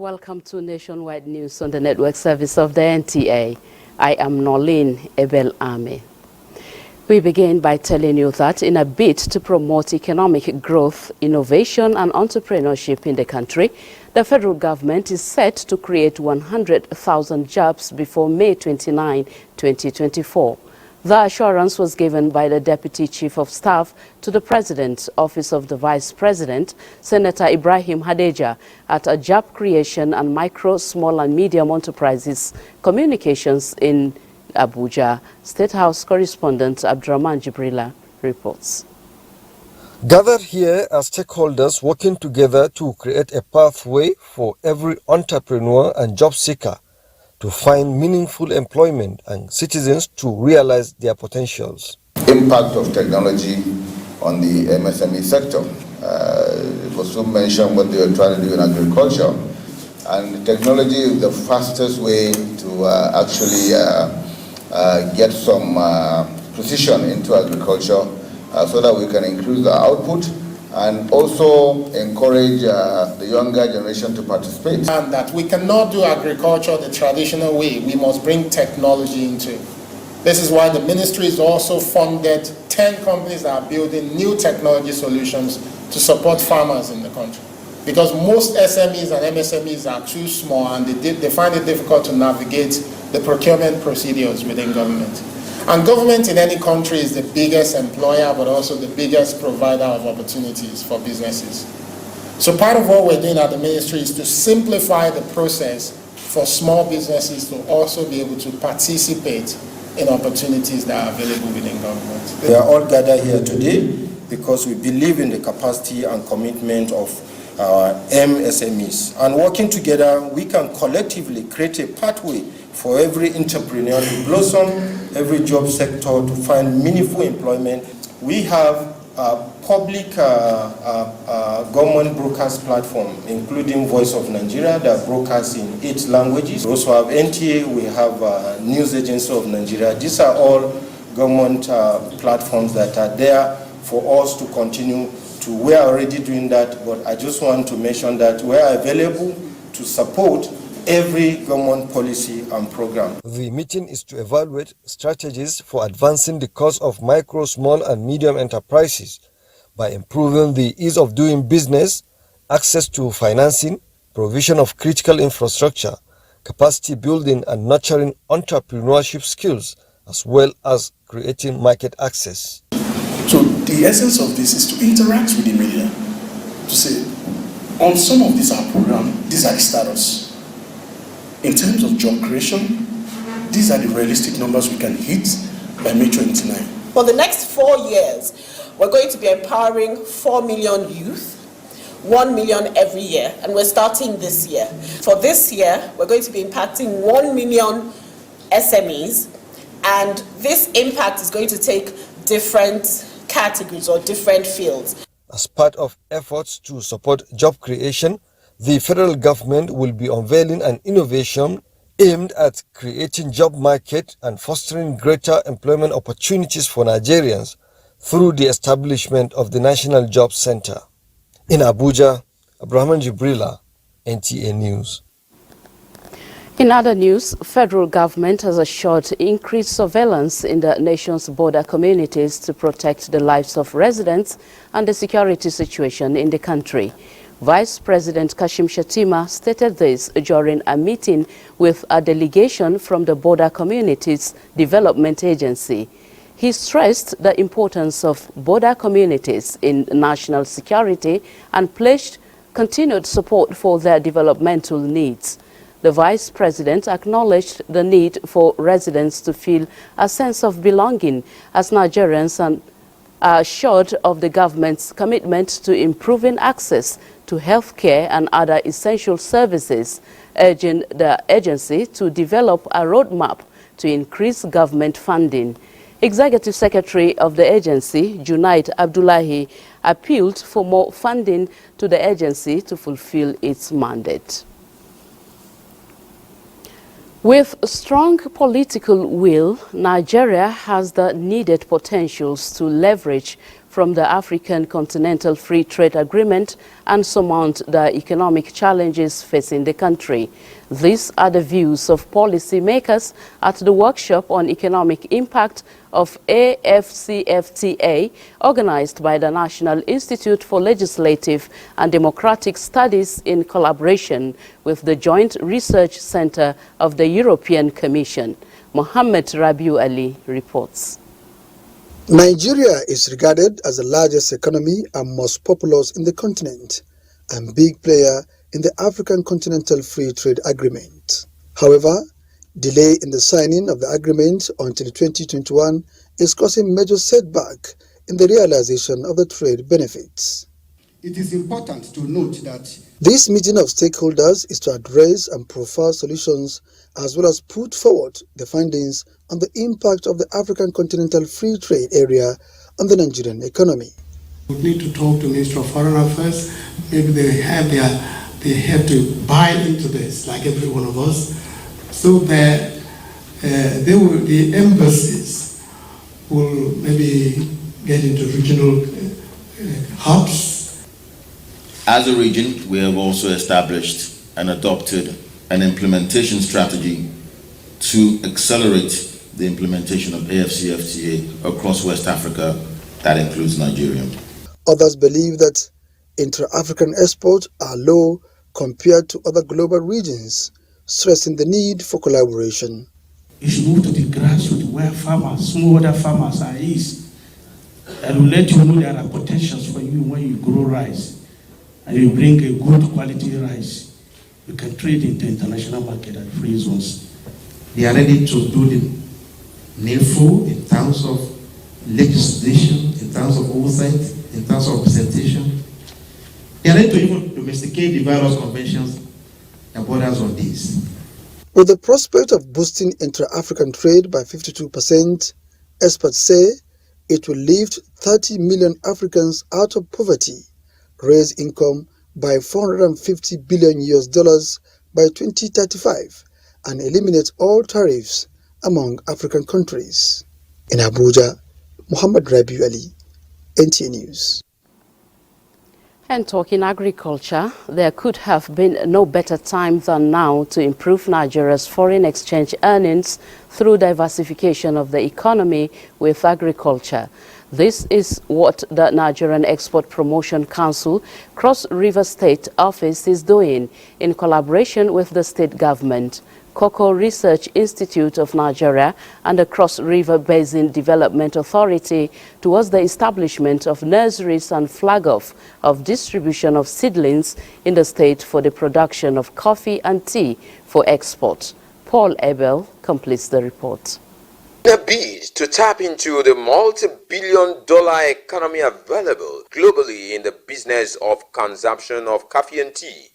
welcome to Nationwide News on the network service of the NTA. I am Nolene Ebel-Ame. We begin by telling you that in a bid to promote economic growth, innovation and entrepreneurship in the country, the federal government is set to create 100,000 jobs before May 29, 2024. The assurance was given by the Deputy Chief of Staff to the President, Office of the Vice President, Senator Ibrahim Hadeja, at a Job Creation and Micro, Small and Medium Enterprises Communications in Abuja. State House correspondent Abdurrahman Jibrila reports. Gathered here are stakeholders working together to create a pathway for every entrepreneur and job seeker to find meaningful employment and citizens to realize their potentials. Impact of technology on the MSME sector. It was mentioned what they were trying to do in agriculture. And technology is the fastest way to actually get some precision into agriculture so that we can increase our output and also encourage the younger generation to participate. And that we cannot do agriculture the traditional way. We must bring technology into it. This is why the ministry has also funded 10 companies that are building new technology solutions to support farmers in the country. Because most SMEs and MSMEs are too small and they find it difficult to navigate the procurement procedures within government. And government in any country is the biggest employer, but also the biggest provider of opportunities for businesses. So part of what we're doing at the ministry is to simplify the process for small businesses to also be able to participate in opportunities that are available within government. We are all gathered here today because we believe in the capacity and commitment of our MSMEs. And working together, we can collectively create a pathway for every entrepreneur to blossom, every job sector to find meaningful employment. We have a public government broadcast platform, including Voice of Nigeria, that broadcasts in 8 languages. We also have NTA, we have News Agency of Nigeria. These are all government platforms that are there for us to continue to. We are already doing that, but I just want to mention that we are available to support every government policy and program. The meeting is to evaluate strategies for advancing the cause of micro, small and medium enterprises by improving the ease of doing business, access to financing, provision of critical infrastructure, capacity building and nurturing entrepreneurship skills, as well as creating market access. So the essence of this is to interact with the media, to say, on some of these our program, these are the status. In terms of job creation, these are the realistic numbers we can hit by May 29. For the next 4 years, we're going to be empowering 4 million youth, 1 million every year, and we're starting this year. For this year, we're going to be impacting 1 million SMEs, and this impact is going to take different categories or different fields. As part of efforts to support job creation, the federal government will be unveiling an innovation aimed at creating job market and fostering greater employment opportunities for Nigerians through the establishment of the National Jobs Center. In Abuja, Abdurrahman Jibrila, NTA News. In other news, federal government has assured increased surveillance in the nation's border communities to protect the lives of residents and the security situation in the country. Vice President Kashim Shettima stated this during a meeting with a delegation from the Border Communities Development Agency. He stressed the importance of border communities in national security and pledged continued support for their developmental needs. The Vice President acknowledged the need for residents to feel a sense of belonging as Nigerians and are assured of the government's commitment to improving access to health care and other essential services, urging the agency to develop a roadmap to increase government funding. Executive Secretary of the agency, Junaid Abdullahi, appealed for more funding to the agency to fulfill its mandate. With strong political will, Nigeria has the needed potentials to leverage from the African Continental Free Trade Agreement and surmount the economic challenges facing the country. These are the views of policymakers at the workshop on economic impact of AFCFTA, organized by the National Institute for Legislative and Democratic Studies in collaboration with the Joint Research Center of the European Commission. Mohammed Rabiu Ali reports. Nigeria is regarded as the largest economy and most populous in the continent and big player in the African Continental Free Trade Agreement. However, delay in the signing of the agreement until 2021 is causing major setback in the realization of the trade benefits. It is important to note that this meeting of stakeholders is to address and profile solutions as well as put forward the findings on the impact of the African Continental Free Trade Area on the Nigerian economy. we need to talk to Minister of Foreign Affairs. Maybe they have to buy into this, like every one of us, so that the embassies will maybe get into regional hubs. As a region, we have also established and adopted an implementation strategy to accelerate the implementation of AFCFTA across West Africa. That includes Nigeria. Others believe that intra-African exports are low compared to other global regions, stressing the need for collaboration. You should move to the grassroots where farmers, smallholder farmers are east. That will let you know there are potentials for you when you grow rice and you bring a good quality rice. You can trade into international market at free zones. They are ready to do the needful in terms of legislation, in terms of oversight, in terms of presentation. They are ready to even domesticate the various conventions that borders on this. With the prospect of boosting intra-African trade by 52%, experts say it will lift 30 million Africans out of poverty, raise income by $450 billion by 2035, and eliminate all tariffs among African countries. In Abuja, Mohammed Rabiu Ali, NTA News. And talking agriculture, there could have been no better time than now to improve Nigeria's foreign exchange earnings through diversification of the economy with agriculture. This is what the Nigerian Export Promotion Council Cross River State Office is doing in collaboration with the state government, Cocoa Research Institute of Nigeria and the Cross River Basin Development Authority towards the establishment of nurseries and flag-off of distribution of seedlings in the state for the production of coffee and tea for export. Paul Abel completes the report. In a bid to tap into the multi-billion-dollar economy available globally in the business of consumption of coffee and tea,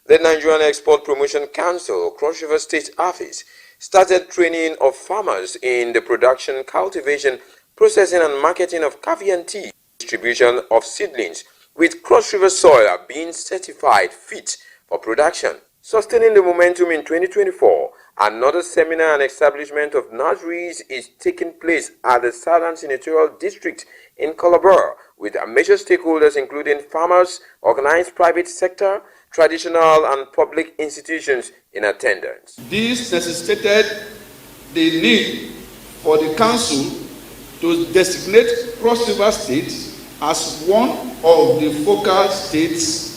the Nigerian Export Promotion Council Cross River State Office started training of farmers in the production, cultivation, processing and marketing of coffee and tea, distribution of seedlings, with Cross River soil being certified fit for production. Sustaining the momentum in 2024, another seminar and establishment of nurseries is taking place at the Southern Senatorial District in Calabar, with major stakeholders including farmers, organized private sector, traditional and public institutions in attendance. This necessitated the need for the council to designate Cross River State as one of the focal states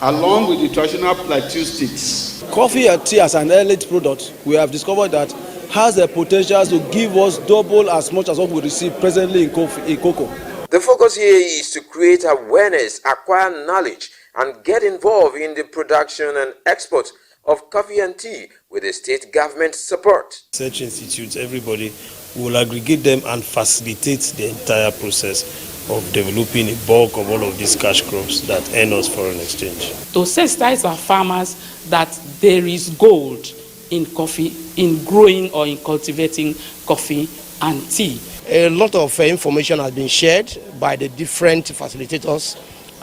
along with the traditional plateau states. Coffee and tea as an elite product, we have discovered that has the potential to give us double as much as what we receive presently in cocoa. The focus here is to create awareness, acquire knowledge, and get involved in the production and export of coffee and tea with the state government support. Research institutes, everybody will aggregate them and facilitate the entire process of developing a bulk of all of these cash crops that earn us foreign exchange. To sensitize our farmers that there is gold in coffee, in growing or in cultivating coffee and tea. A lot of information has been shared by the different facilitators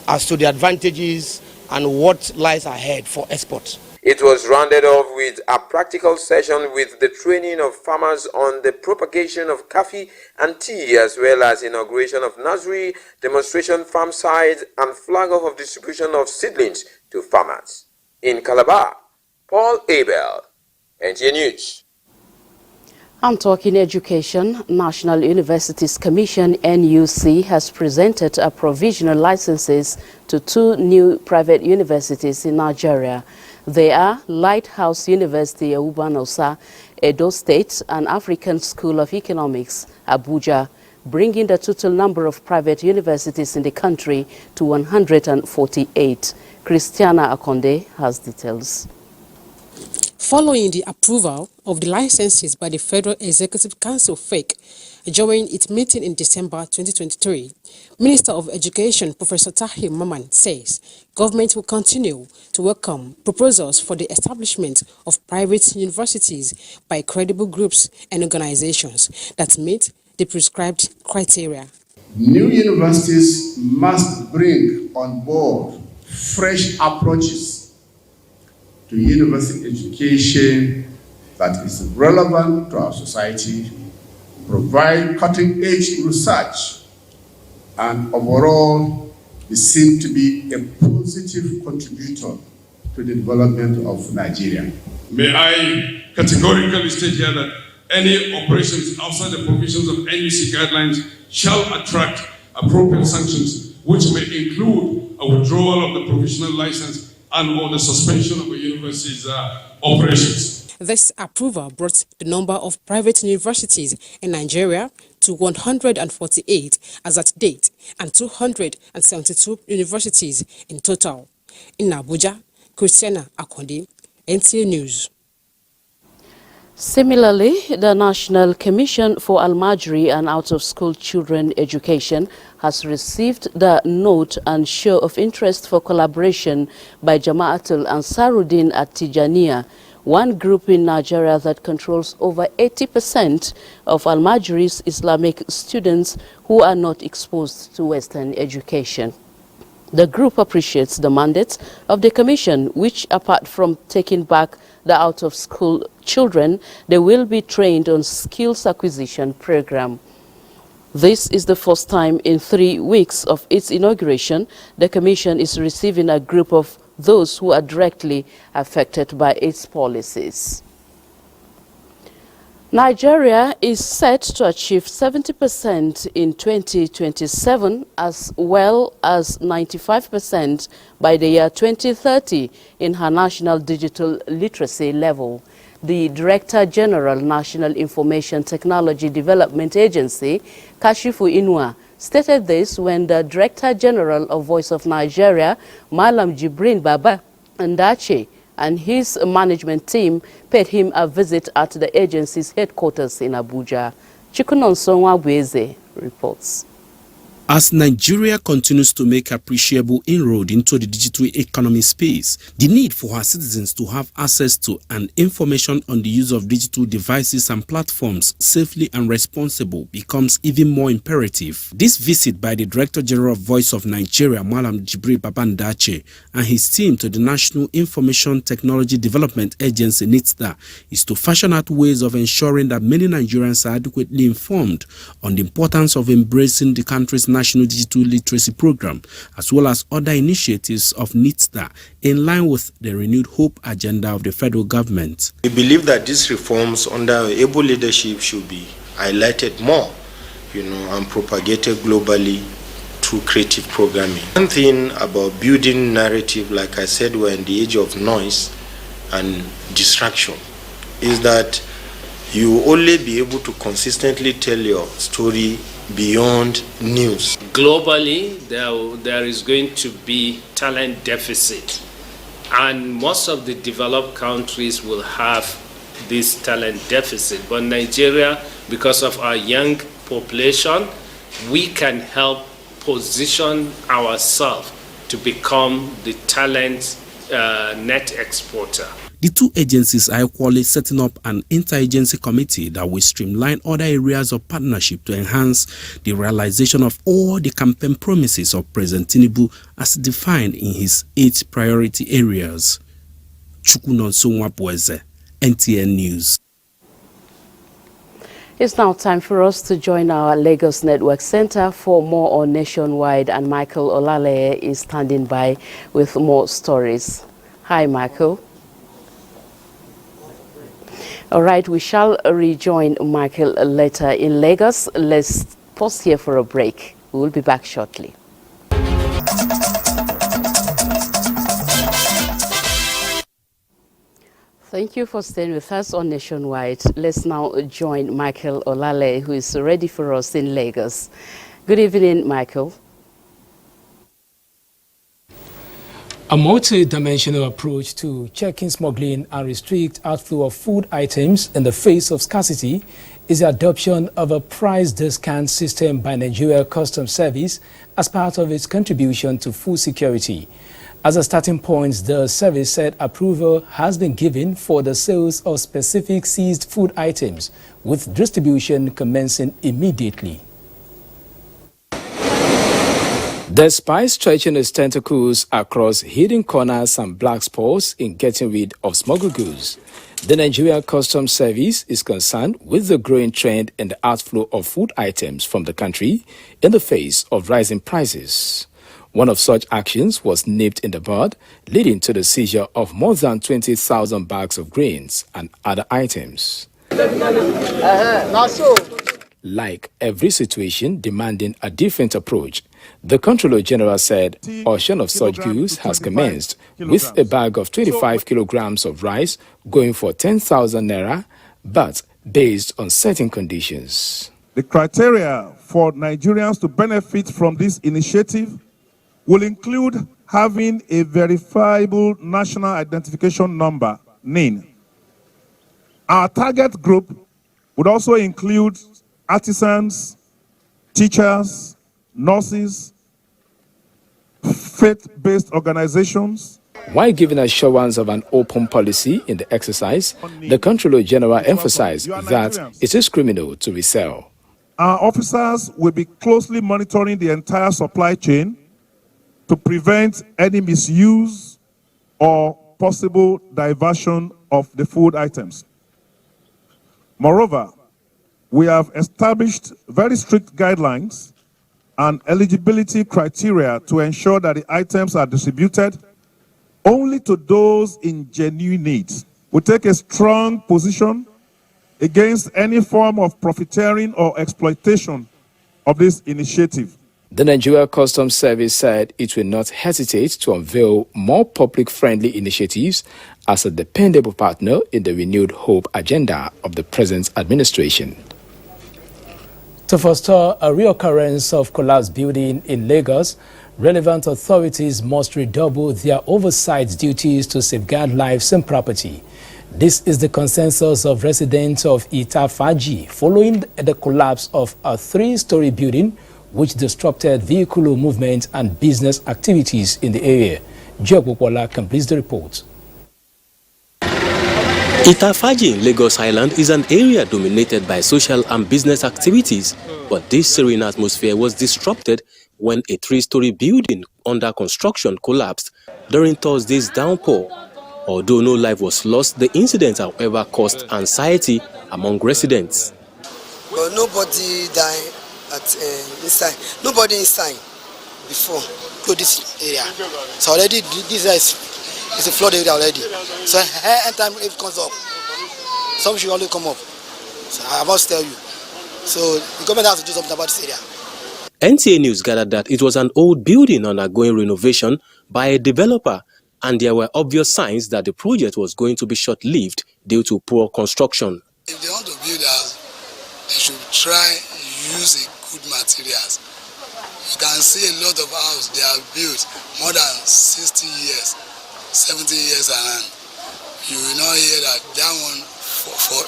as to the advantages and what lies ahead for export. It was rounded off with a practical session with the training of farmers on the propagation of coffee and tea, as well as inauguration of nursery, demonstration farm sites, and flag off of distribution of seedlings to farmers. In Calabar, Paul Abel, NTA News. I'm talking education. National Universities Commission (NUC) has presented a provisional licenses to 2 new private universities in Nigeria. They are Lighthouse University, Abuja, Edo State, and African School of Economics, Abuja, bringing the total number of private universities in the country to 148. Christiana Akonde has details. Following the approval of the licenses by the Federal Executive Council (FEC) during its meeting in December 2023, Minister of Education Professor Tahir Maman says government will continue to welcome proposals for the establishment of private universities by credible groups and organizations that meet the prescribed criteria. New universities must bring on board fresh approaches to university education that is relevant to our society, provide cutting-edge research, and overall they seem to be a positive contributor to the development of Nigeria. May I categorically state here that any operations outside the provisions of NUC guidelines shall attract appropriate sanctions, which may include a withdrawal of the provisional license and or the suspension of a university's operations. This approval brought the number of private universities in Nigeria to 148 as at date and 272 universities in total. In Abuja, Christiana Akonde, NTA News. Similarly, the National Commission for Almajiri and Out-of-School Children Education has received the note and show of interest for collaboration by Jama'atul Ansaruddin at Tijaniya, one group in Nigeria that controls over 80% of Almajiri's Islamic students who are not exposed to Western education. The group appreciates the mandate of the Commission, which, apart from taking back the out-of-school children, they will be trained on skills acquisition program. This is the first time in 3 weeks of its inauguration the Commission is receiving a group of those who are directly affected by its policies. Nigeria is set to achieve 70% in 2027 as well as 95% by the year 2030 in her national digital literacy level. The Director General, National Information Technology Development Agency, Kashifu Inua, stated this when the Director General of Voice of Nigeria, Malam Jibrin Baba Ndache, and his management team paid him a visit at the agency's headquarters in Abuja. Chikunonsonwa Bweze reports. As Nigeria continues to make appreciable inroad into the digital economy space, the need for her citizens to have access to and information on the use of digital devices and platforms safely and responsible becomes even more imperative. This visit by the Director General of Voice of Nigeria, Malam Jibrin Babandache, and his team to the National Information Technology Development Agency, NITSDA, is to fashion out ways of ensuring that many Nigerians are adequately informed on the importance of embracing the country's National Digital Literacy Program, as well as other initiatives of NITSDA in line with the renewed hope agenda of the federal government. We believe that these reforms under able leadership should be highlighted more, and propagated globally through creative programming. One thing about building narrative, like I said, we're in the age of noise and distraction, is that you only be able to consistently tell your story beyond news. Globally, there is going to be talent deficit, and most of the developed countries will have this talent deficit. But Nigeria, because of our young population, we can help position ourselves to become the talent net exporter. The two agencies are equally setting up an interagency committee that will streamline other areas of partnership to enhance the realization of all the campaign promises of President Tinubu as defined in his 8 priority areas. Chukunonso Mwapweze, NTA News. It's now time for us to join our Lagos Network Center for more on Nationwide, and Michael Olale is standing by with more stories. Hi, Michael. All right, we shall rejoin Michael later in Lagos. Let's pause here for a break. We will be back shortly. Thank you for staying with us on Nationwide. Let's now join Michael Olale, who is ready for us in Lagos. Good evening, Michael. A multi-dimensional approach to checking smuggling and restrict outflow of food items in the face of scarcity is the adoption of a price discount system by Nigeria Customs Service as part of its contribution to food security. As a starting point, the service said approval has been given for the sales of specific seized food items, with distribution commencing immediately. Despite stretching its tentacles across hidden corners and black spots in getting rid of smuggled goods, the Nigerian Customs Service is concerned with the growing trend in the outflow of food items from the country in the face of rising prices. One of such actions was nipped in the bud, leading to the seizure of more than 20,000 bags of grains and other items. Like every situation demanding a different approach, the Controller General said auction of such goods has commenced, with a bag of 25 kilograms of rice going for 10,000 naira, but based on certain conditions. The criteria for Nigerians to benefit from this initiative will include having a verifiable national identification number, NIN. Our target group would also include artisans, teachers, nurses, faith-based organizations. While giving assurance of an open policy in the exercise, the Controller General emphasized that it is criminal to resell. Our officers will be closely monitoring the entire supply chain to prevent any misuse or possible diversion of the food items. Moreover, we have established very strict guidelines and eligibility criteria to ensure that the items are distributed only to those in genuine need. We take a strong position against any form of profiteering or exploitation of this initiative. The Nigeria Customs Service said it will not hesitate to unveil more public-friendly initiatives as a dependable partner in the renewed hope agenda of the present administration. To forestall a reoccurrence of collapsed building in Lagos, relevant authorities must redouble their oversight duties to safeguard lives and property. This is the consensus of residents of Itafaji following the collapse of a three-story building which disrupted vehicular movement and business activities in the area. Jogwokwala completes the report. Itafaji in Lagos Island is an area dominated by social and business activities, but this serene atmosphere was disrupted when a three-story building under construction collapsed during Thursday's downpour. Although no life was lost, the incident, however, caused anxiety among residents. But nobody died inside. Nobody inside before to this area. So already this is a flood area already. So anytime it comes up, some should only come up. So I must tell you. So the government has to do something about this area. NTA News gathered that it was an old building undergoing renovation by a developer, and there were obvious signs that the project was going to be short-lived due to poor construction. If they want to build a house, they should try use good materials. You can see a lot of houses they have built more than 60 years, 70 years around. You will not hear that one fell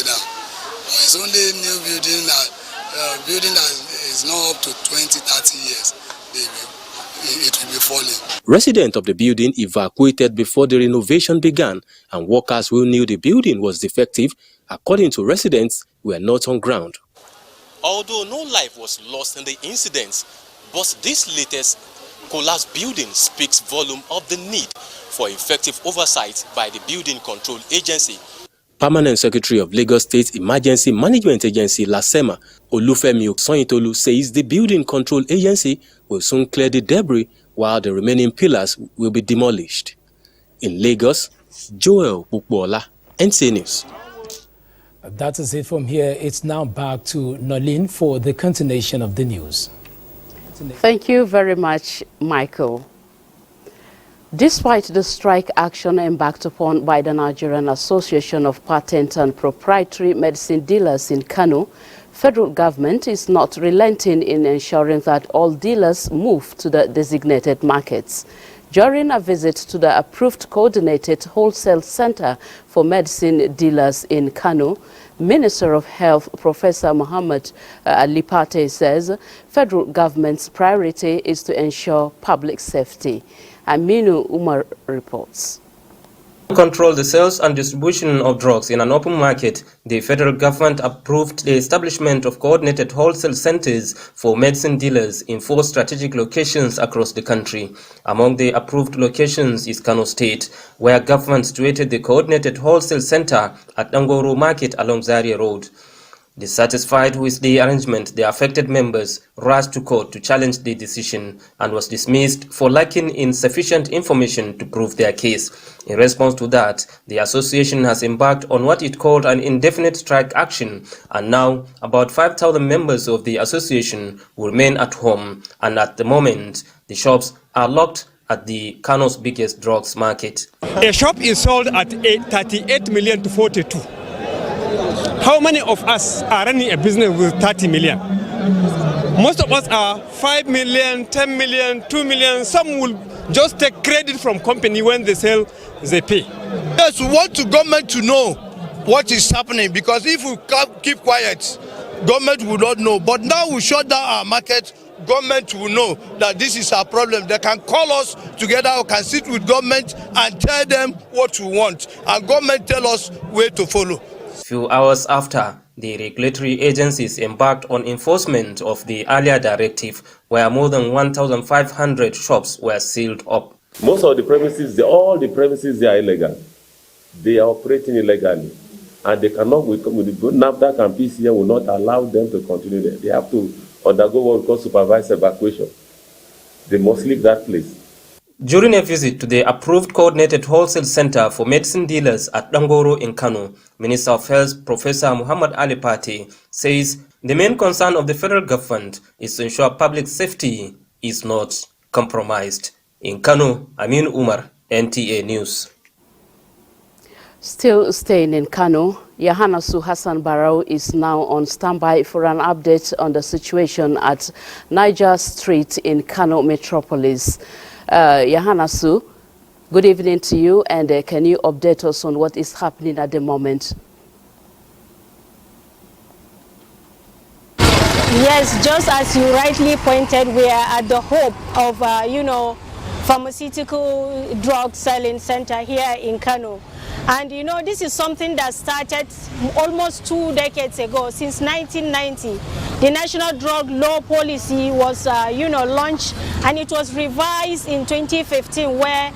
down. It's only new building that is not up to 20, 30 years. It will be falling. Residents of the building evacuated before the renovation began, and workers who knew the building was defective, according to residents, were not on ground. Although no life was lost in the incidents, but this latest collapsed building speaks volume of the need for effective oversight by the Building Control Agency. Permanent Secretary of Lagos State Emergency Management Agency, LASEMA, Olufemi Oksonyitolu, says the Building Control Agency will soon clear the debris while the remaining pillars will be demolished. In Lagos, Joel Bukbola, NTA News. That is it from here. It's now back to Nolin for the continuation of the news. Thank you very much, Michael. Despite the strike action embarked upon by the Nigerian Association of Patent and Proprietary Medicine Dealers in Kano, federal government is not relenting in ensuring that all dealers move to the designated markets. During a visit to the approved coordinated wholesale center for medicine dealers in Kano, Minister of Health Professor Muhammad Alipate says federal government's priority is to ensure public safety. Aminu Umar reports. To control the sales and distribution of drugs in an open market, the federal government approved the establishment of coordinated wholesale centers for medicine dealers in 4 strategic locations across the country. Among the approved locations is Kano State, where government situated the coordinated wholesale center at Dangoro Market along Zaria Road. Dissatisfied with the arrangement, the affected members rushed to court to challenge the decision and was dismissed for lacking in sufficient information to prove their case. In response to that, the association has embarked on what it called an indefinite strike action, and now about 5,000 members of the association will remain at home, and at the moment, the shops are locked at the Kano's biggest drugs market. A shop is sold at 38 million to 42. How many of us are running a business with 30 million? Most of us are 5 million, 10 million, 2 million. Some will just take credit from company when they sell, they pay. Yes, we want the government to know what is happening, because if we keep quiet, government will not know. But now we shut down our market, government will know that this is our problem. They can call us together, or can sit with government and tell them what we want, and government tell us where to follow. Few hours after, the regulatory agencies embarked on enforcement of the earlier directive, where more than 1,500 shops were sealed up. Most of the premises, all the premises, they are illegal. They are operating illegally, and they cannot, with NAFDAC and PCM will not allow them to continue there. They have to undergo what we call supervised evacuation. They must leave that place. During a visit to the approved coordinated wholesale center for medicine dealers at Dangoro in Kano, Minister of Health Professor Muhammad Alipate says the main concern of the federal government is to ensure public safety is not compromised. In Kano, Amin Umar, NTA News. Still staying in Kano, Yahanasu Hassan Barrow is now on standby for an update on the situation at Niger Street in Kano Metropolis. Yahanasu, good evening to you, and can you update us on what is happening at the moment? Yes, just as you rightly pointed, we are at the hub of, pharmaceutical drug selling center here in Kano. And this is something that started almost 2 decades ago, since 1990. The National Drug Law Policy was, launched, and it was revised in 2015, where,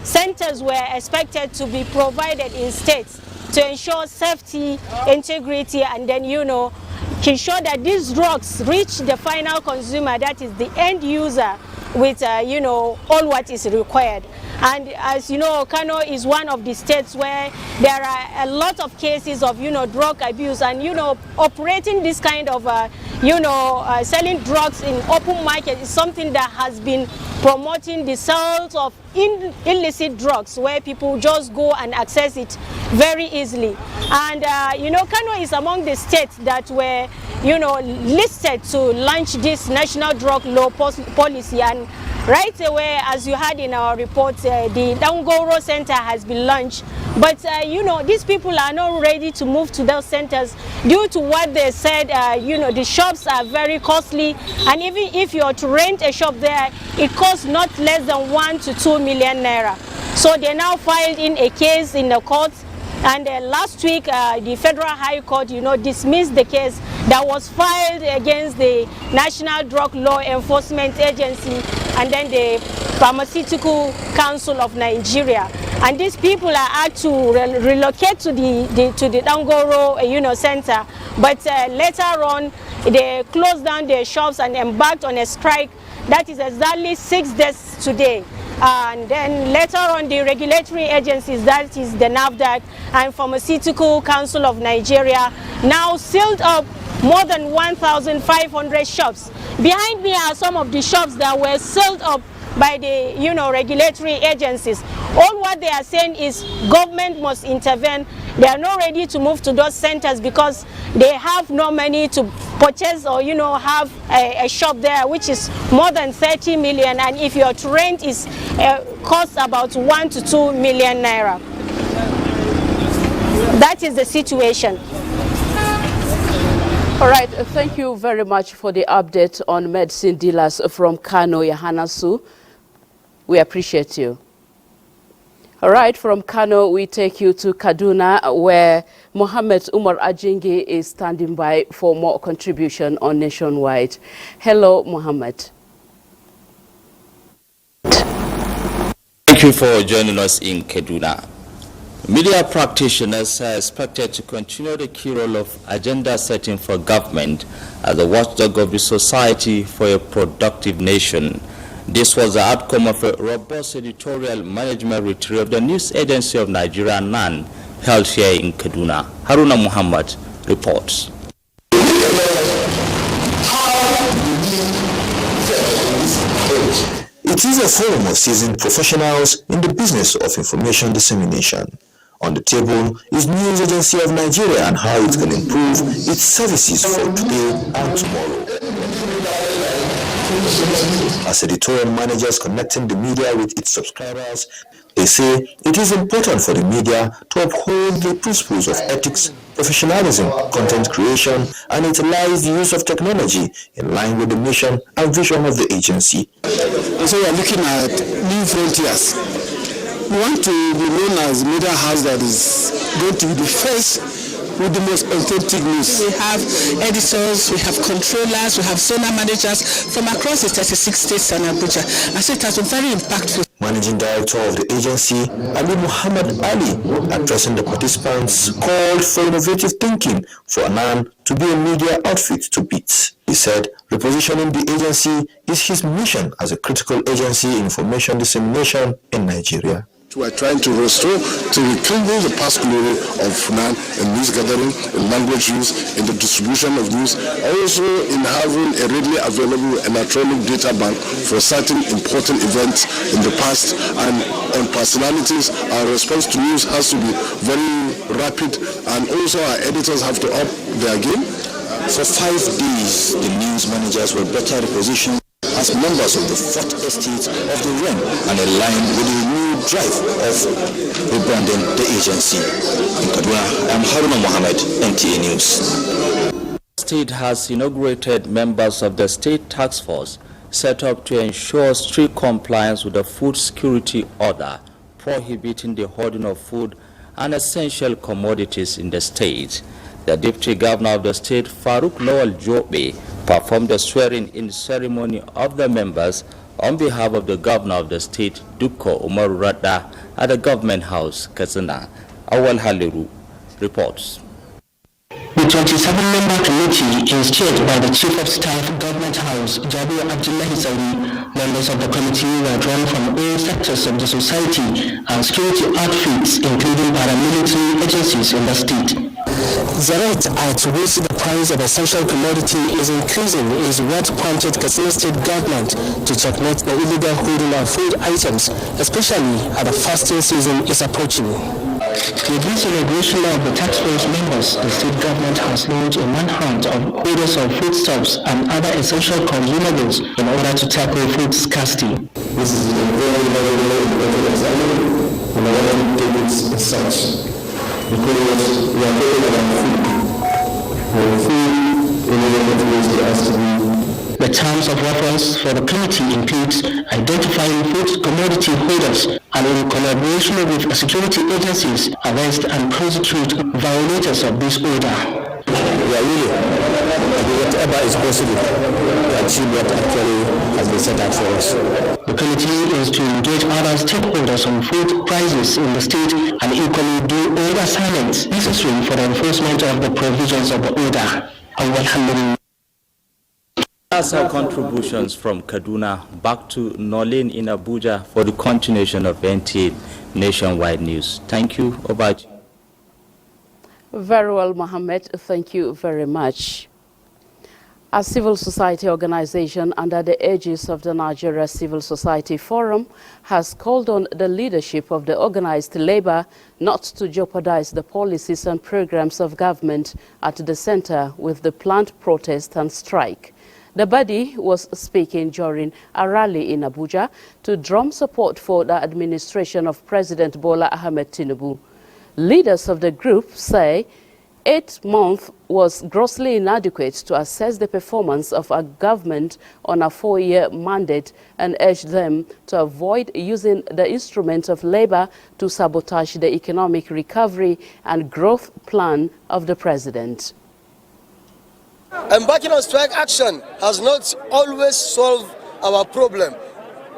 centers were expected to be provided in states to ensure safety, integrity, and then, ensure that these drugs reach the final consumer, that is the end user, with, all what is required. And as you know, Kano is one of the states where there are a lot of cases of, drug abuse, and, operating this kind of, selling drugs in open market is something that has been promoting the sales of illicit drugs, where people just go and access it very easily. And, Kano is among the states that were, listed to launch this National Drug Law Policy. And right away, as you heard in our report, the Dangoro Center has been launched. But, these people are not ready to move to those centers due to what they said. The shops are very costly. And even if you are to rent a shop there, it costs not less than 1 to 2 million naira. So they now filed in a case in the court. And last week, the Federal High Court, dismissed the case that was filed against the National Drug Law Enforcement Agency and then the Pharmaceutical Council of Nigeria. And these people are asked to relocate to the Dangoro, center. But later on, they closed down their shops and embarked on a strike. That is exactly 6 days today. And then later on, the regulatory agencies, that is the NAFDAC and Pharmaceutical Council of Nigeria, now sealed up more than 1,500 shops. Behind me are some of the shops that were sealed up by the regulatory agencies. All what they are saying is government must intervene. They are not ready to move to those centers because they have no money to purchase or have a shop there, which is more than 30 million, and if your rent is costs about 1 to 2 million naira. That is the situation. All right, thank you very much for the update on medicine dealers from Kano, Yahanasu. We appreciate you. All right, from Kano, we take you to Kaduna, where Mohammed Umar Ajingi is standing by for more contribution on Nationwide. Hello, Mohammed. Thank you for joining us in Kaduna. Media practitioners are expected to continue the key role of agenda setting for government as a watchdog of the society for a productive nation. This was the outcome of a robust editorial management retreat of the news agency of Nigeria, NAN, held here in Kaduna. Haruna Muhammad reports. It is a forum of seasoned professionals in the business of information dissemination. On the table is News Agency of Nigeria and how it can improve its services for today and tomorrow. As editorial managers connecting the media with its subscribers, they say it is important for the media to uphold the principles of ethics, professionalism, content creation, and utilize the use of technology in line with the mission and vision of the agency. So we are looking at new frontiers. We want to be known as a media house that is going to be the first with the most authentic news. We have editors, we have controllers, we have zonal managers from across the 36 states and Abuja. And so it has been very impactful. Managing Director of the agency, Ali Muhammad Ali, addressing the participants, called for innovative thinking for NAN to be a media outfit to beat. He said repositioning the agency is his mission as a critical agency in information dissemination in Nigeria. We are trying to restore, to rekindle the past glory of NAN in news gathering, in language use, in the distribution of news, also in having a readily available electronic data bank for certain important events in the past. And on personalities, our response to news has to be very rapid, and also our editors have to up their game. For 5 days, the news managers were better repositioned as members of the 4th estate of the REM and aligned with the new drive of rebranding the agency. In Kaduna, I'm Haruna Mohammed, NTA News. The state has inaugurated members of the state task force set up to ensure strict compliance with the food security order, prohibiting the hoarding of food and essential commodities in the state. The Deputy Governor of the state, Farouk Lawal Jobe, performed the swearing-in ceremony of the members on behalf of the Governor of the state, Dukko Umar Radda, at the Government House, Katsina. Awal Haliru reports. The 27-member committee is chaired by the Chief of Staff, Government House, Jabir Abdullahi Sauri. Members of the committee were drawn from all sectors of the society and security outfits, including paramilitary agencies in the state. The rate at which the price of essential commodity is increasing is what prompted Katsina State government to checkmate the illegal hoarding of food items, especially as the fasting season is approaching. With this inauguration of the task force members, the state government has launched a manhunt of hoarders of foodstuffs and other essential consumables in order to tackle food scarcity. This is a very important example, and I want to take it as such. Because we are talking about food, the terms of reference for the committee includes identifying food commodity holders and in collaboration with security agencies arrest and prosecute violators of this order. We are really whatever is possible to achieve what actually has been set out for us. The committee is to engage other stakeholders on food prices in the state and equally do all the assignments necessary for the enforcement of the provisions of the order. That's our contributions from Kaduna. Back to Nolin in Abuja for the continuation of NTA Nationwide News. Thank you. Over to you. Very well, Mohammed. Thank you very much. A civil society organization under the aegis of the Nigeria Civil Society Forum has called on the leadership of the organized labor not to jeopardize the policies and programs of government at the center with the planned protest and strike. The body was speaking during a rally in Abuja to drum support for the administration of President Bola Ahmed Tinubu. Leaders of the group say 8 months was grossly inadequate to assess the performance of a government on a 4-year mandate and urge them to avoid using the instrument of labor to sabotage the economic recovery and growth plan of the president. Embarking on strike action has not always solved our problem.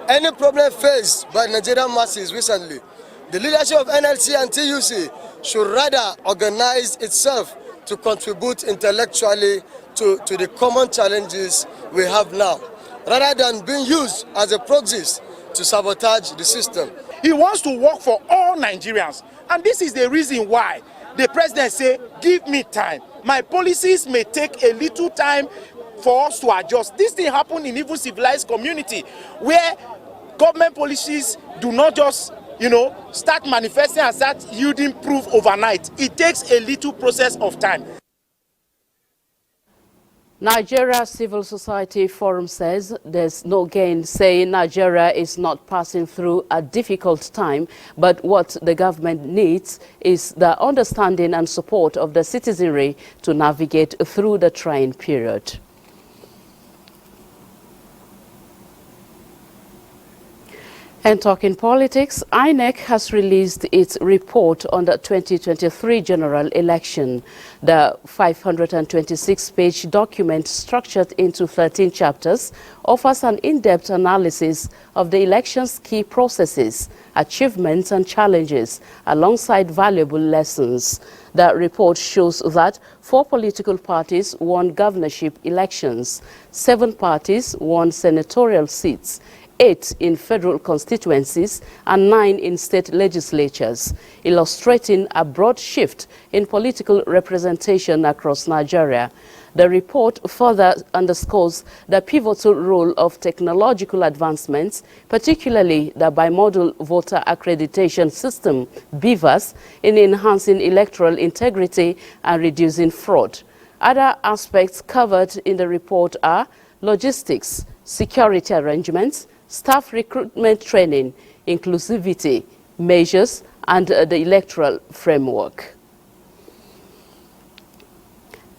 Any problem faced by Nigerian masses recently, the leadership of NLC and TUC should rather organize itself to contribute intellectually to the common challenges we have now, rather than being used as a proxy to sabotage the system. He wants to work for all Nigerians, and this is the reason why the president say, give me time. My policies may take a little time for us to adjust. This thing happened in even civilized community where government policies do not just start manifesting and start yielding proof overnight. It takes a little process of time. Nigeria Civil Society Forum says there's no gain saying Nigeria is not passing through a difficult time, but what the government needs is the understanding and support of the citizenry to navigate through the trying period. And talking politics, INEC has released its report on the 2023 general election. The 526-page document, structured into 13 chapters, offers an in-depth analysis of the election's key processes, achievements and challenges, alongside valuable lessons. The report shows that 4 political parties won governorship elections, 7 parties won senatorial seats, 8 in federal constituencies and 9 in state legislatures, illustrating a broad shift in political representation across Nigeria. The report further underscores the pivotal role of technological advancements, particularly the bimodal voter accreditation system, BVAS, in enhancing electoral integrity and reducing fraud. Other aspects covered in the report are logistics, security arrangements, staff recruitment training, inclusivity measures, and the electoral framework.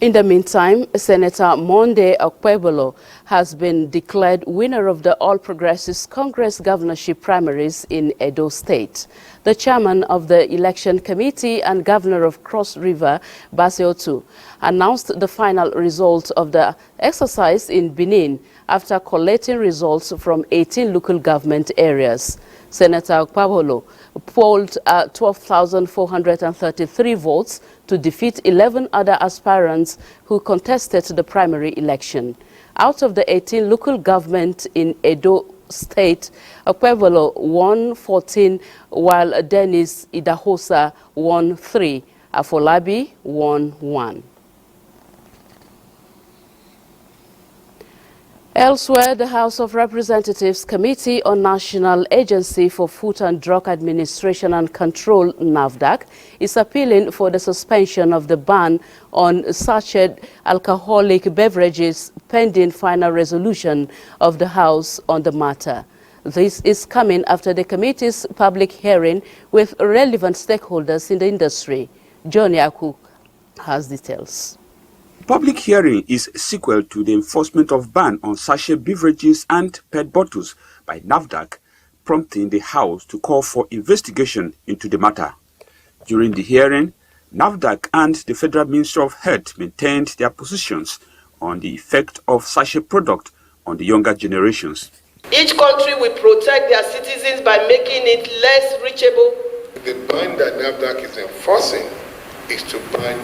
In the meantime, Senator Monday Okpebolo has been declared winner of the All Progressives Congress governorship primaries in Edo State. The chairman of the election committee and governor of Cross River, Baseotu, announced the final result of the exercise in Benin after collating results from 18 local government areas. Senator Okpebolo polled 12,433 votes to defeat 11 other aspirants who contested the primary election. Out of the 18 local government in Edo State, Okpebolo won 14, while Dennis Idahosa won 3. Afolabi won 1. Elsewhere, the House of Representatives Committee on National Agency for Food and Drug Administration and Control, NAFDAC, is appealing for the suspension of the ban on sachet alcoholic beverages pending final resolution of the House on the matter. This is coming after the committee's public hearing with relevant stakeholders in the industry. John Yaku has details. Public hearing is sequel to the enforcement of ban on sachet beverages and PET bottles by NAFDAC, prompting the House to call for investigation into the matter. During the hearing, NAFDAC and the Federal Ministry of Health maintained their positions on the effect of sachet product on the younger generations. Each country will protect their citizens by making it less reachable. The ban that NAFDAC is enforcing is to ban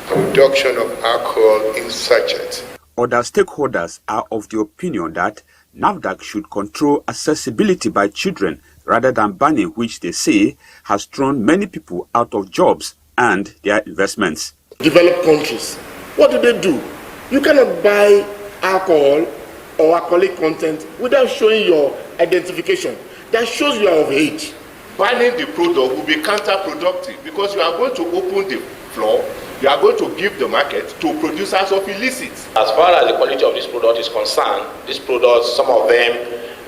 production of alcohol in sachets. Other stakeholders are of the opinion that NAFDAC should control accessibility by children rather than banning, which they say has thrown many people out of jobs and their investments. Developed countries, what do? You cannot buy alcohol or alcoholic content without showing your identification. That shows you are of age. Banning the product will be counterproductive because you are going to open the floor, you are going to give the market to producers of illicits. As far as the quality of this product is concerned, these products, some of them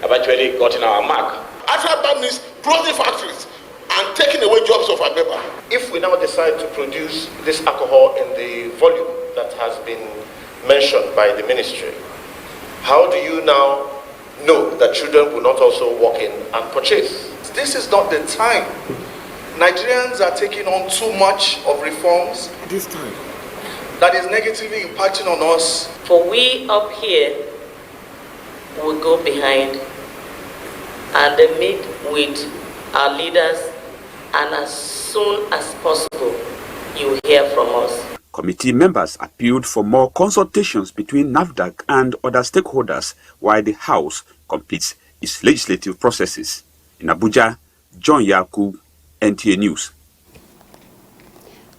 have actually gotten our mark. After that means closing factories and taking away jobs of our people. If we now decide to produce this alcohol in the volume that has been mentioned by the ministry, how do you now know that children will not also walk in and purchase? This is not the time. Nigerians are taking on too much of reforms this time that is negatively impacting on us. For we up here will go behind and meet with our leaders, and as soon as possible you will hear from us. Committee members appealed for more consultations between NAFDAC and other stakeholders while the House completes its legislative processes. In Abuja, John Yakub, NTA News.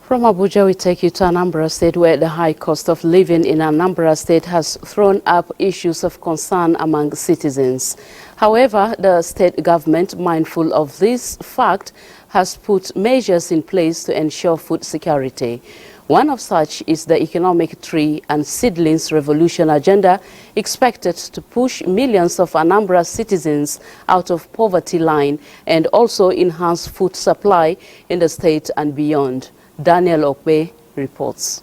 From Abuja, we take you to Anambra State, where the high cost of living in Anambra State has thrown up issues of concern among citizens. However, the state government, mindful of this fact, has put measures in place to ensure food security. One of such is the Economic Tree and Seedlings Revolution agenda, expected to push millions of Anambra citizens out of poverty line and also enhance food supply in the state and beyond. Daniel Okbe reports.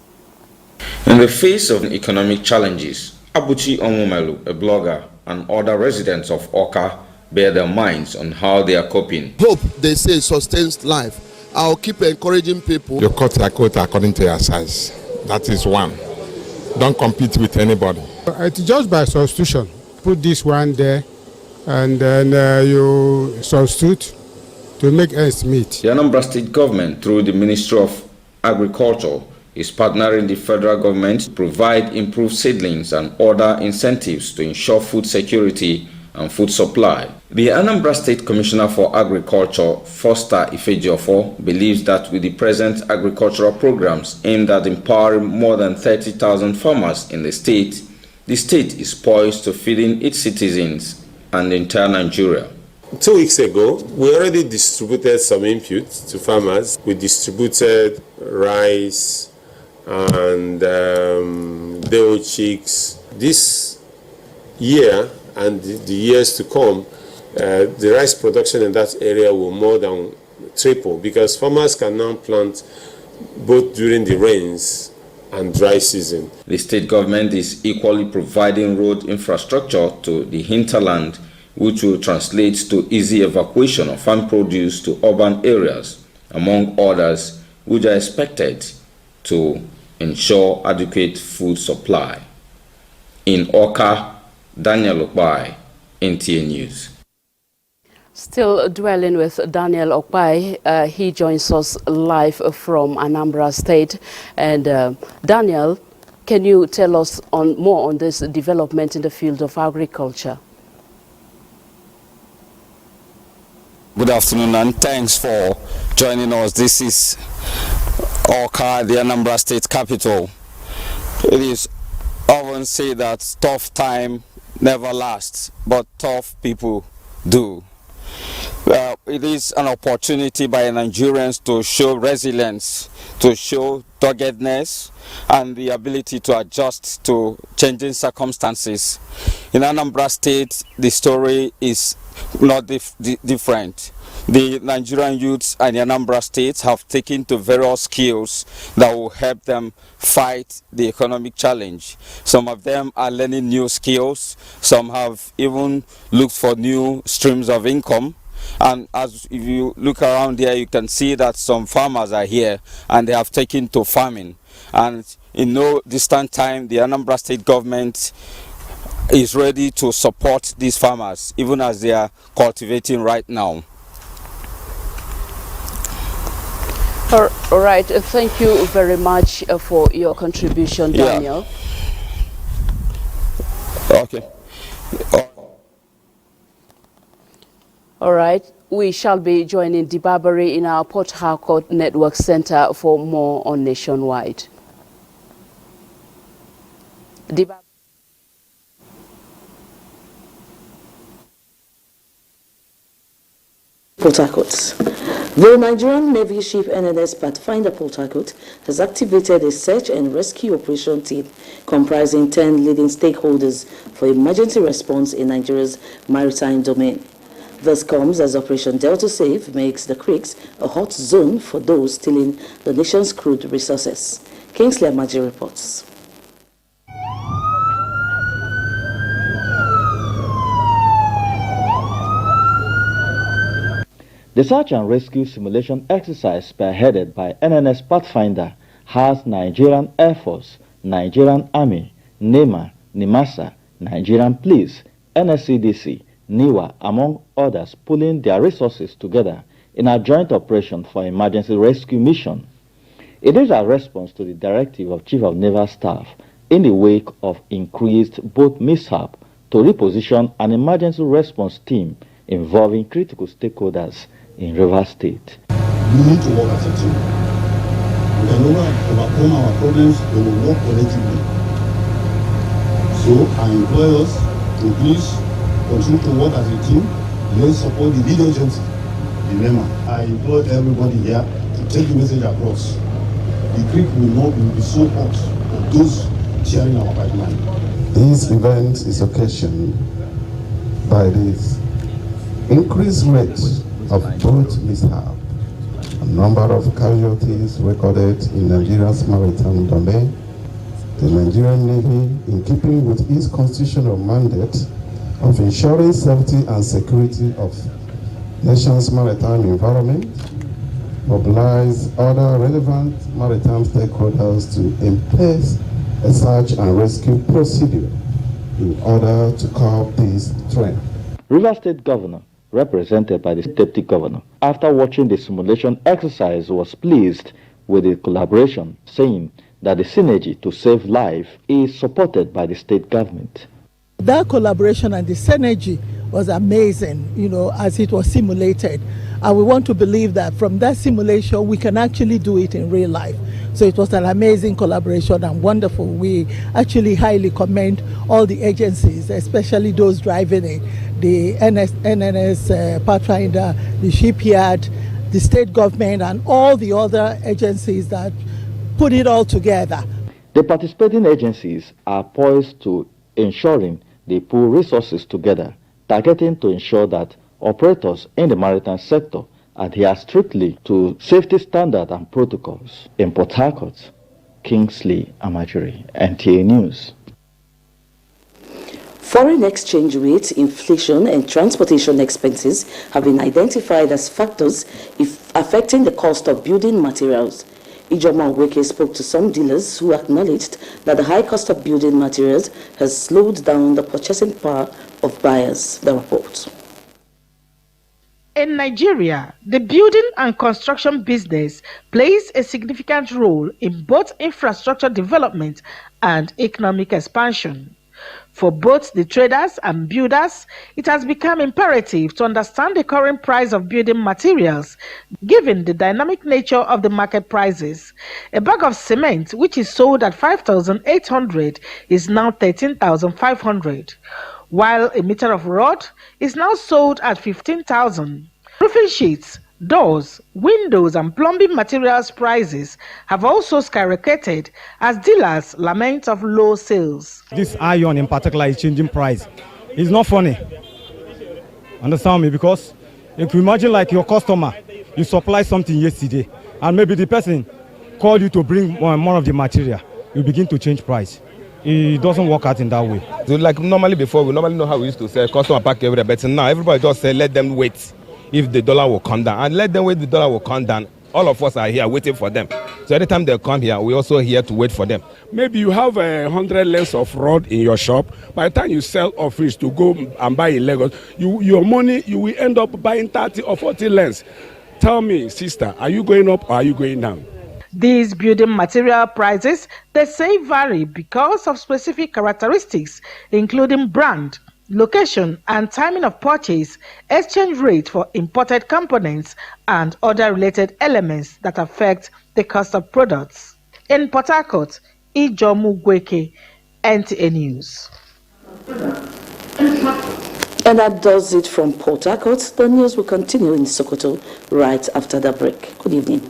In the face of economic challenges, Abuchi Omumelu, a blogger, and other residents of Oka bear their minds on how they are coping. Hope, they say, sustains life. I'll keep encouraging people. You cut your coat according to your size. That is one. Don't compete with anybody. It's just by substitution. Put this one there, and then you substitute to make ends meet. The Anambra State government, through the Ministry of Agriculture, is partnering the federal government to provide improved seedlings and other incentives to ensure food security and food supply. The Anambra State Commissioner for Agriculture, Foster Ifejiofo, believes that with the present agricultural programs aimed at empowering more than 30,000 farmers in the state is poised to feeding its citizens and the entire Nigeria. 2 weeks ago, we already distributed some inputs to farmers. We distributed rice and dough chicks. This year and the years to come, the rice production in that area will more than triple because farmers can now plant both during the rains and dry season. The state government is equally providing road infrastructure to the hinterland, which will translate to easy evacuation of farm produce to urban areas, among others, which are expected to ensure adequate food supply. In Oka, Daniel Okbai, NTA News. Still dwelling with Daniel Okbai, he joins us live from Anambra State. And Daniel, can you tell us more on this development in the field of agriculture? Good afternoon and thanks for joining us. This is Oka, the Anambra State capital. It is often said that tough time never lasts, but tough people do. It is an opportunity by Nigerians to show resilience, to show doggedness, and the ability to adjust to changing circumstances. In Anambra State, the story is not different. The Nigerian youths and the Anambra State have taken to various skills that will help them fight the economic challenge. Some of them are learning new skills. Some have even looked for new streams of income. And if you look around here, you can see that some farmers are here and they have taken to farming. And in no distant time, the Anambra State government is ready to support these farmers, even as they are cultivating right now. All right, thank you very much for your contribution, Daniel. Yeah. Okay. All right, we shall be joining Dibabari in our Port Harcourt Network Center for more on Nationwide. Port Harcourt. The Nigerian Navy ship NNS Pathfinder Port Harcourt has activated a search and rescue operation team comprising 10 leading stakeholders for emergency response in Nigeria's maritime domain. This comes as Operation Delta Save makes the creeks a hot zone for those stealing the nation's crude resources. Kingsley Amaji reports. The search and rescue simulation exercise spearheaded by NNS Pathfinder has Nigerian Air Force, Nigerian Army, NEMA, NIMASA, Nigerian Police, NSCDC, NIWA, among others, pulling their resources together in a joint operation for emergency rescue mission. It is a response to the directive of Chief of Naval Staff in the wake of increased boat mishap to reposition an emergency response team involving critical stakeholders in Rivers State. We need to work as a team. We can overcome our problems when we work collectively. So I implore us to please continue to work as a team. Let's support the lead agency, the NEMA. I implore everybody here to take the message across. The creek will be so hot for those sharing our pipeline. This event is occasioned by this increased rate of boat mishap, a number of casualties recorded in Nigeria's maritime domain. The Nigerian Navy, in keeping with its constitutional mandate of ensuring safety and security of nation's maritime environment, mobilize other relevant maritime stakeholders to impose a search and rescue procedure in order to curb this trend. Rivers State Governor, represented by the Deputy Governor, after watching the simulation exercise, was pleased with the collaboration, saying that the synergy to save life is supported by the state government. That collaboration and the synergy was amazing, as it was simulated. And we want to believe that from that simulation, we can actually do it in real life. So it was an amazing collaboration and wonderful. We actually highly commend all the agencies, especially those driving it, the NNS Pathfinder, the shipyard, the state government, and all the other agencies that put it all together. The participating agencies are poised to ensuring they pool resources together, targeting to ensure that operators in the maritime sector adhere strictly to safety standards and protocols. In Port Harcourt, Kingsley Amajiri, NTA News. Foreign exchange rates, inflation, and transportation expenses have been identified as factors affecting the cost of building materials. Ijoma Weke spoke to some dealers who acknowledged that the high cost of building materials has slowed down the purchasing power of buyers. The report. In Nigeria, the building and construction business plays a significant role in both infrastructure development and economic expansion. For both the traders and builders, it has become imperative to understand the current price of building materials, given the dynamic nature of the market prices. A bag of cement, which is sold at 5,800, is now 13,500, while a meter of rod is now sold at 15,000. Roofing sheets, doors, windows, and plumbing materials prices have also skyrocketed as dealers lament of low sales. This iron in particular is changing price. It's not funny. Understand me? Because if you imagine like your customer, you supply something yesterday, and maybe the person called you to bring more of the material, you begin to change price. It doesn't work out in that way. So like normally before, we normally know how we used to sell customer pack everywhere, but now everybody just say let them wait if the dollar will come down, and let them wait the dollar will come down. All of us are here waiting for them. So anytime they come here, we also here to wait for them. Maybe you have 100 lengths of rod in your shop. By the time you sell or fish to go and buy in Lagos, your money, you will end up buying 30 or 40 lengths. Tell me, sister, are you going up or are you going down? These building material prices, they say, vary because of specific characteristics, including brand, location and timing of purchase, exchange rate for imported components, and other related elements that affect the cost of products. In Port Harcourt, Ijomu Gweke, NTA News. And that does it from Port Harcourt. The news will continue in Sokoto right after the break. Good evening.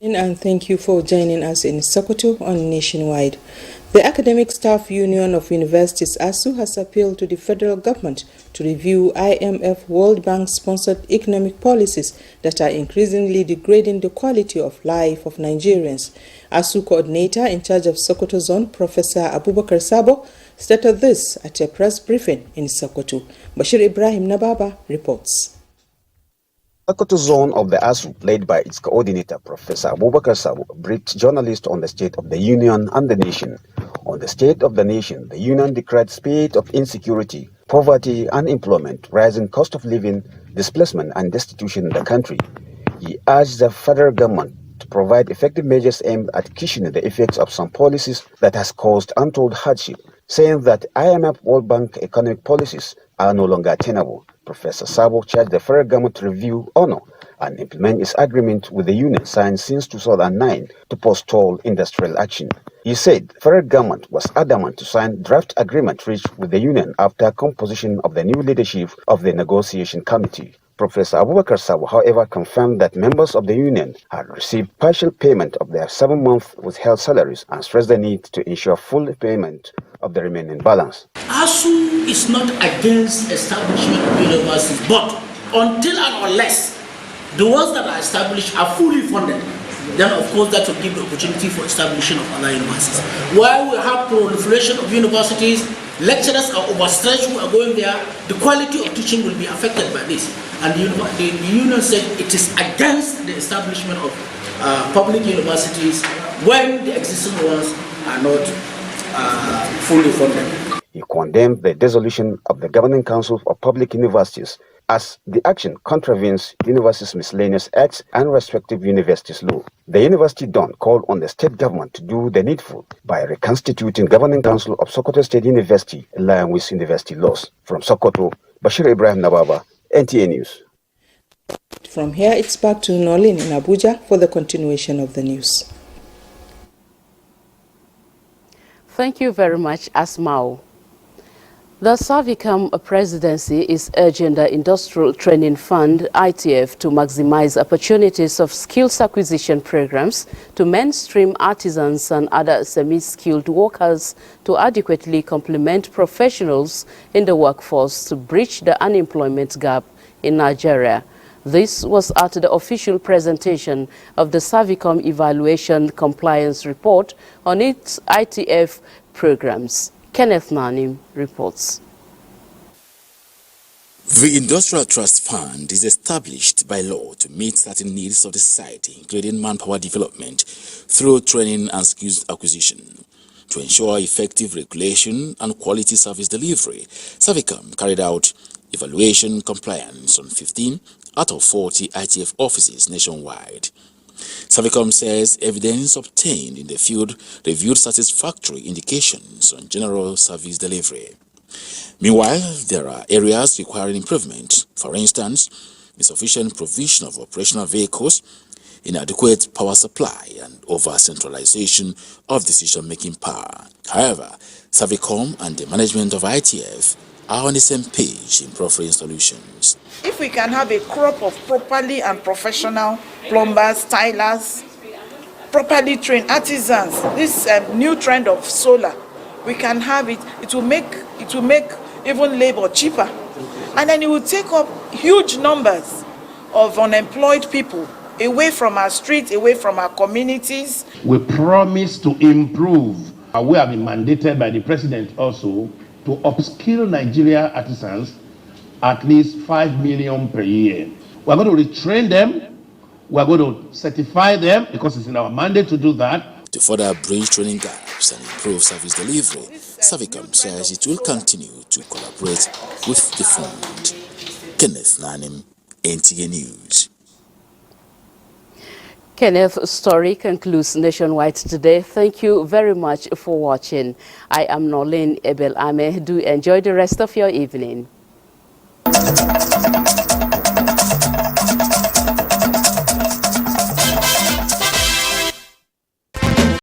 And thank you for joining us in Sokoto on Nationwide. The Academic Staff Union of Universities ASU has appealed to the federal government to review IMF World Bank-sponsored economic policies that are increasingly degrading the quality of life of Nigerians. ASU coordinator in charge of Sokoto Zone, Professor Abubakar Sabo, stated this at a press briefing in Sokoto. Bashir Ibrahim Nababa reports. Sokoto Zone of the ASU, led by its coordinator, Professor Abubakar Sabo, briefed journalists on the state of the union and the nation. On the state of the nation, the union declared spate of insecurity, poverty, unemployment, rising cost of living, displacement, and destitution in the country. He urged the federal government to provide effective measures aimed at cushioning the effects of some policies that has caused untold hardship, saying that IMF World Bank economic policies are no longer tenable. Professor Sabo charged the federal government to review, honor, and implement its agreement with the union signed since 2009 to postpone industrial action. He said the federal government was adamant to sign draft agreement reached with the union after composition of the new leadership of the negotiation committee. Professor Abubakar Sabo, however, confirmed that members of the union had received partial payment of their 7-month withheld salaries and stressed the need to ensure full payment of the remaining balance. ASU is not against establishment of universities, but until and unless the ones that are established are fully funded, then of course that will give the opportunity for establishing of other universities. While we have proliferation of universities, lecturers are overstretched who are going there, the quality of teaching will be affected by this. And the union said it is against the establishment of public universities when the existing ones are not fully funded. He condemned the dissolution of the Governing Council of Public Universities as the action contravenes Universities Miscellaneous Acts and respective universities law. The University Don called on the state government to do the needful by reconstituting Governing Council of Sokoto State University in line with university laws. From Sokoto, Bashir Ibrahim Nababa, NTA News. From here, it's back to Nolin in Abuja for the continuation of the news. Thank you very much, Asmao. The Savicam presidency is urging the Industrial Training Fund, ITF, to maximize opportunities of skills acquisition programs to mainstream artisans and other semi-skilled workers to adequately complement professionals in the workforce to bridge the unemployment gap in Nigeria. This was at the official presentation of the Savicom Evaluation Compliance Report on its ITF programs. Kenneth Nanim reports. The Industrial Trust Fund is established by law to meet certain needs of the society, including manpower development through training and skills acquisition. To ensure effective regulation and quality service delivery, Savicom carried out evaluation compliance on 15 out of 40 ITF offices nationwide. Savicom says evidence obtained in the field reviewed satisfactory indications on general service delivery. Meanwhile, there are areas requiring improvement. For instance, insufficient provision of operational vehicles, inadequate power supply, and over-centralization of decision-making power. However, Savicom and the management of ITF are on the same page in proffering solutions. If we can have a crop of properly and professional plumbers, tilers, properly trained artisans, this new trend of solar, we can have it. It will make even labor cheaper, and then it will take up huge numbers of unemployed people away from our streets, away from our communities. We promise to improve We have been mandated by the president also to upskill Nigeria artisans at least 5 million per year. We're going to retrain them. We're going to certify them because it's in our mandate to do that. To further bridge training gaps and improve service delivery, Savicom says it will continue to collaborate with the fund. Kenneth Nanim, NTA News. Kenneth's story concludes Nationwide today. Thank you very much for watching. I am Nolene Ebel Ame. Do enjoy the rest of your evening.